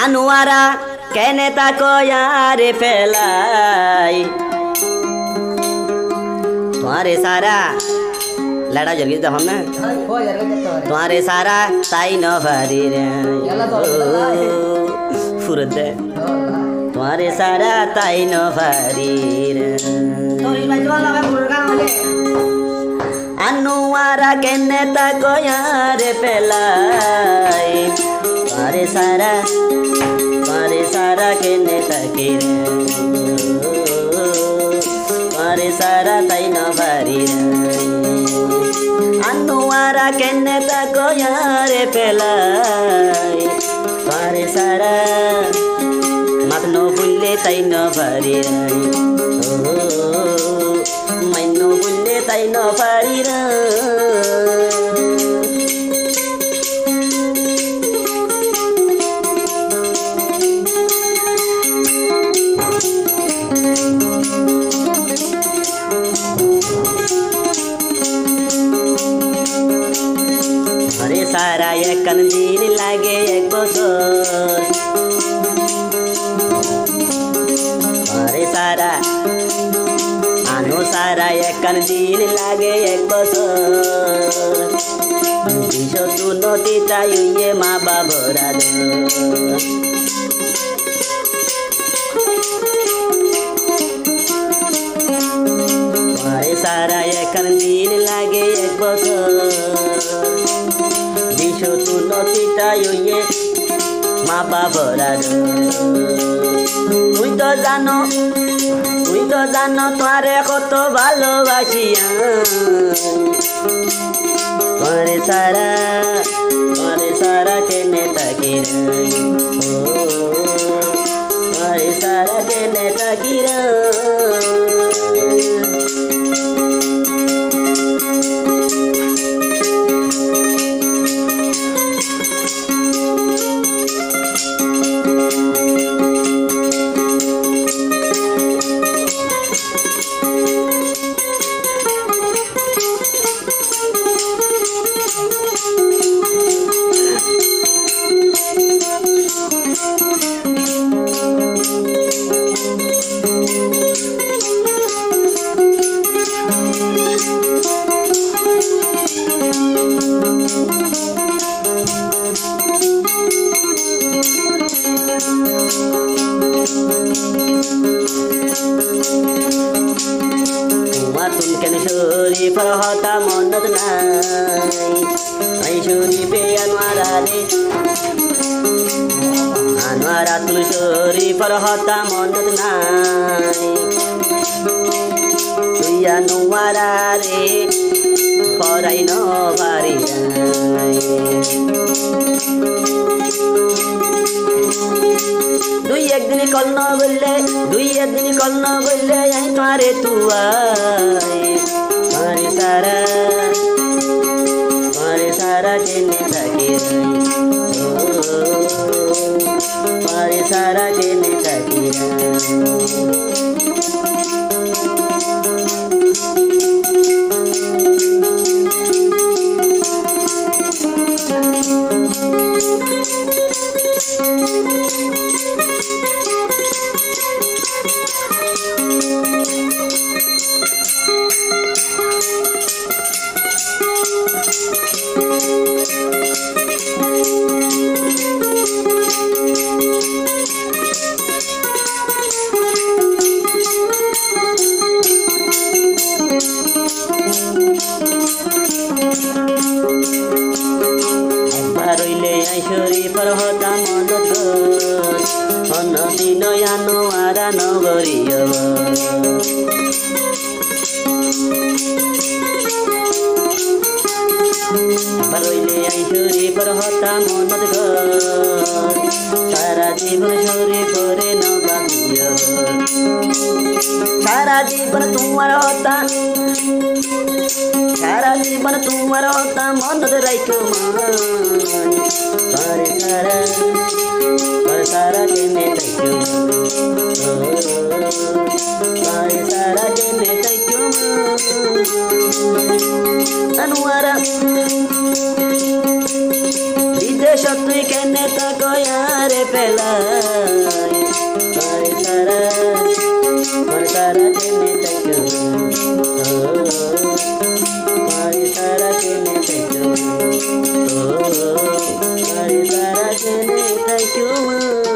আনোয়ারা কেনে তাকো यारे ফেলাই तुम्हारे सारा लड़ा जल्दी तो हम ना तुम्हारे सारा ताई न भरी रे फुरदे तुम्हारे सारा ताई न भरी रे अनुवारा केने ताको यारे पेलाई तुम्हारे सारा केने ताके रे तुम्हारे सारा ताई न भरी रे अनुवारा केने ताको यारे पेलाई तुम्हारे सारा मत नो बुल्ले ताई न भरी रे मैनो बुल्ले ताई न भरी रे अरे सारा एक दिन लागे एक बছর अरे सारा आनो सारा एक दिन लागे एक बছর বিশ তু নদী চাইয়ে মা বাবরা अरे सारा एक दिन लागे एक बছর বিশ তু নদী চাইয়ে মা বাবরা তুই তো জানো তোরে কত ভালোবাসিয়া তোরে সারা কেনে তাকি তোরে সারা কেনে তাকি तुमकेन शरीफ हता मनत नाई शरीफे अनवारा रे अनवारा तुम शरीफ हता मनत नाई तुई अनवारा रे पराई न बारी दुई एक दिन कल न बोले आई तुम्हारे तू तुम्हारे सारा केने ताके तुम्हारे सारा केने ताके শরীফর হতা মনত অনদিন আনোয়ারা নগরীয় রইলে আই শরীফর হতা মনত সারা জীবন শরীফরে নবাবিয় সারা জীবন তোমার হতা মনত রাইখো सारा केने ताइक्यो सारा केने ताइक्यो अनुवारा विदेश तुई केने ताको यार पेलाई पारे सारा केने ताको पारे सारा केने ताको पारे सारा केने ताको